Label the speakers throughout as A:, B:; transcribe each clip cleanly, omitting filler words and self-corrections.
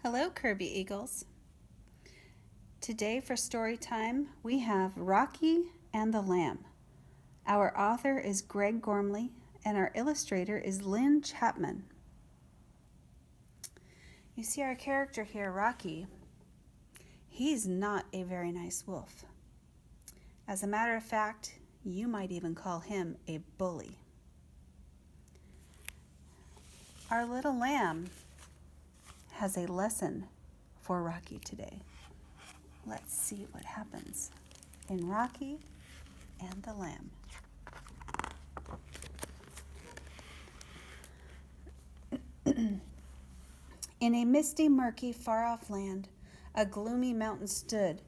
A: Hello, Kirby Eagles. Today for story time, we have Rocky and the Lamb. Our author is Greg Gormley, and our illustrator is Lynn Chapman. You see our character here, Rocky. He's not a very nice wolf. As a matter of fact, you might even call him a bully. Our little lamb has a lesson for Rocky today. Let's see what happens in Rocky and the Lamb. In a misty, murky, far-off land, a gloomy mountain stood.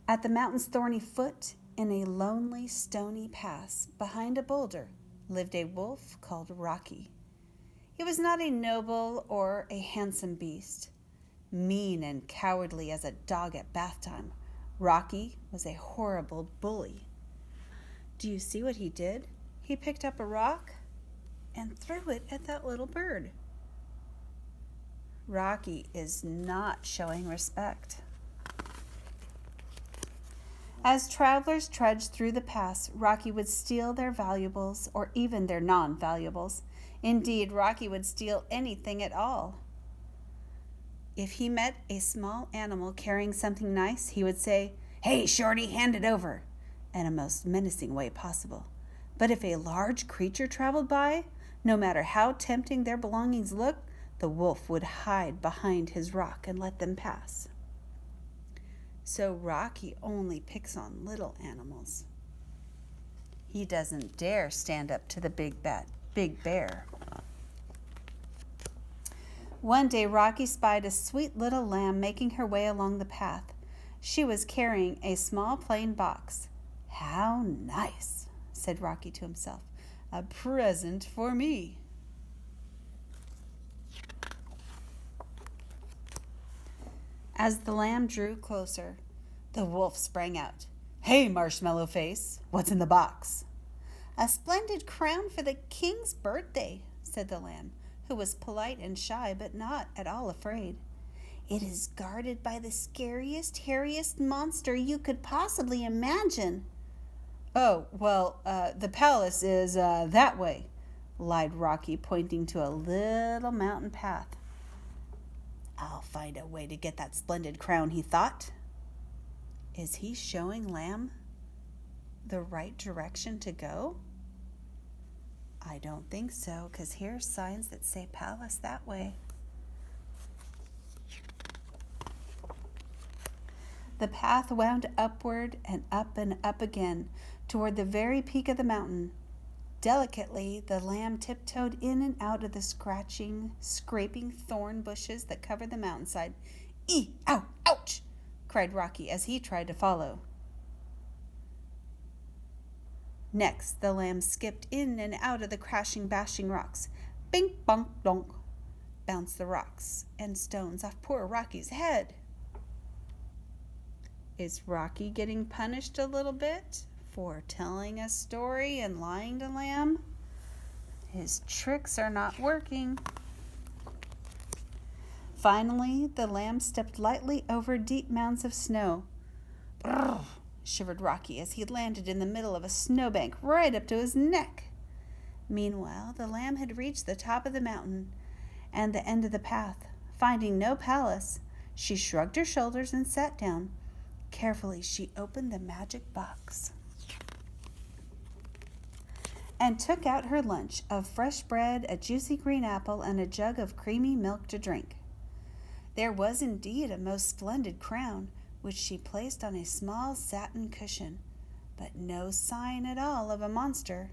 A: At the mountain's thorny foot, in a lonely, stony pass, behind a boulder, lived a wolf called Rocky. He was not a noble or a handsome beast. Mean and cowardly as a dog at bath time, Rocky was a horrible bully. Do you see what he did? He picked up a rock and threw it at that little bird. Rocky is not showing respect. As travelers trudged through the pass, Rocky would steal their valuables or even their non-valuables. Indeed, Rocky would steal anything at all. If he met a small animal carrying something nice, he would say, "Hey, Shorty, hand it over," in a most menacing way possible. But if a large creature traveled by, no matter how tempting their belongings looked, the wolf would hide behind his rock and let them pass. So Rocky only picks on little animals. He doesn't dare stand up to the big bear. One day, Rocky spied a sweet little lamb making her way along the path. She was carrying a small plain box. "How nice," said Rocky to himself. "A present for me." As the lamb drew closer, the wolf sprang out. "Hey, Marshmallow Face, what's in the box?" "A splendid crown for the king's birthday," said the lamb, who was polite and shy, but not at all afraid. "It is guarded by the scariest, hairiest monster you could possibly imagine." "Oh, well, the palace is that way," lied Rocky, pointing to a little mountain path. "I'll find a way to get that splendid crown," he thought. Is he showing Lamb the right direction to go? I don't think so, because here's signs that say palace that way. The path wound upward and up again, toward the very peak of the mountain. Delicately, the lamb tiptoed in and out of the scraping thorn bushes that covered the mountainside. "Ow, ouch!" cried Rocky as he tried to follow. Next, the lamb skipped in and out of the crashing, bashing rocks. Bink, bonk, donk, bounced the rocks and stones off poor Rocky's head. Is Rocky getting punished a little bit for telling a story and lying to Lamb? His tricks are not working. Finally, the lamb stepped lightly over deep mounds of snow. "Brrr," shivered Rocky as he landed in the middle of a snowbank right up to his neck. Meanwhile, the lamb had reached the top of the mountain and the end of the path. Finding no palace, she shrugged her shoulders and sat down. Carefully, she opened the magic box and took out her lunch of fresh bread, a juicy green apple, and a jug of creamy milk to drink. There was indeed a most splendid crown, which she placed on a small satin cushion, but no sign at all of a monster.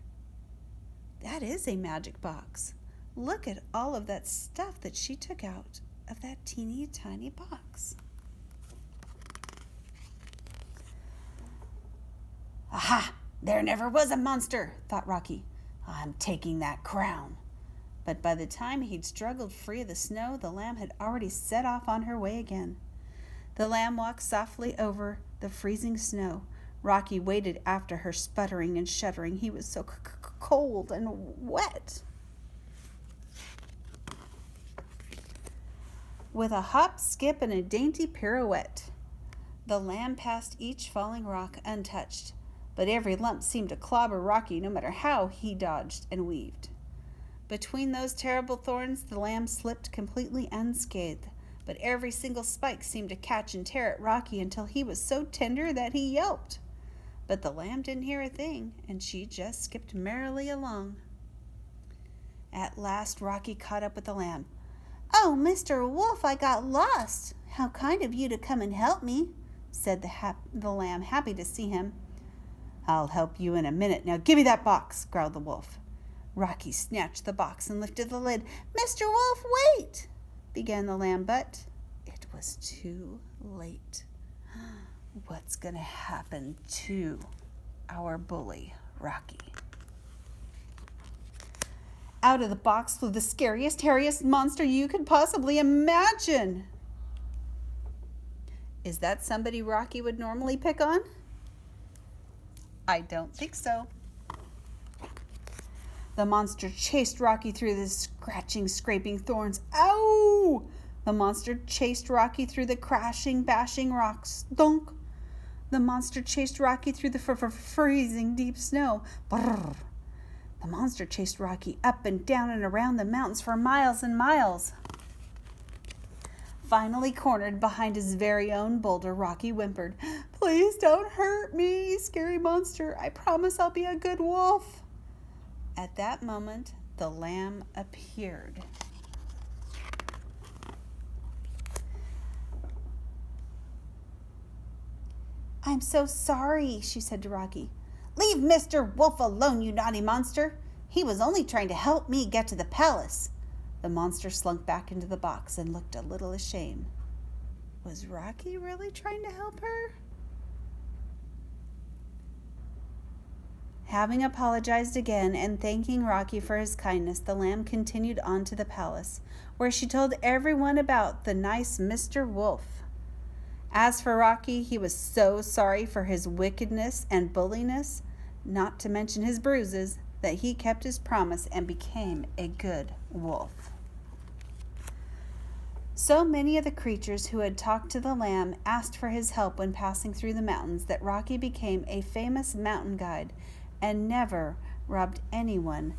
A: That is a magic box. Look at all of that stuff that she took out of that teeny tiny box. "Aha! There never was a monster," thought Rocky. "I'm taking that crown." But by the time he'd struggled free of the snow, the lamb had already set off on her way again. The lamb walked softly over the freezing snow. Rocky waited after her, sputtering and shuddering. He was so cold and wet. with a hop, skip, and a dainty pirouette. The lamb passed each falling rock untouched, but every lump seemed to clobber Rocky no matter how he dodged and weaved. Between those terrible thorns, the lamb slipped completely unscathed, but every single spike seemed to catch and tear at Rocky until he was so tender that he yelped. But the lamb didn't hear a thing, and she just skipped merrily along. At last, Rocky caught up with the lamb. "Oh, Mr. Wolf, I got lost. How kind of you to come and help me," said the lamb, happy to see him. "I'll help you in a minute. Now give me that box," growled the wolf. Rocky snatched the box and lifted the lid. "Mr. Wolf, wait," began the lamb, but it was too late. What's going to happen to our bully, Rocky? Out of the box flew the scariest, hairiest monster you could possibly imagine. Is that somebody Rocky would normally pick on? I don't think so. The monster chased Rocky through the scratching, scraping thorns. Ow! The monster chased Rocky through the crashing, bashing rocks. Dunk! The monster chased Rocky through the freezing deep snow. Brrr! The monster chased Rocky up and down and around the mountains for miles and miles. Finally cornered behind his very own boulder, Rocky whimpered, "Please don't hurt me, scary monster. I promise I'll be a good wolf." At that moment, the lamb appeared. "I'm so sorry," she said to Rocky. "Leave Mr. Wolf alone, you naughty monster. He was only trying to help me get to the palace." The monster slunk back into the box and looked a little ashamed. Was Rocky really trying to help her? Having apologized again and thanking Rocky for his kindness, the lamb continued on to the palace, where she told everyone about the nice Mr. Wolf. As for Rocky, he was so sorry for his wickedness and bulliness, not to mention his bruises, that he kept his promise and became a good wolf. So many of the creatures who had talked to the lamb asked for his help when passing through the mountains that Rocky became a famous mountain guide and never robbed anyone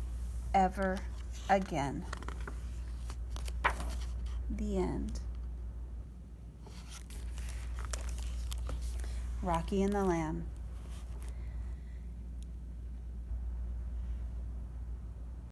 A: ever again. The end. Rocky and the Lamb.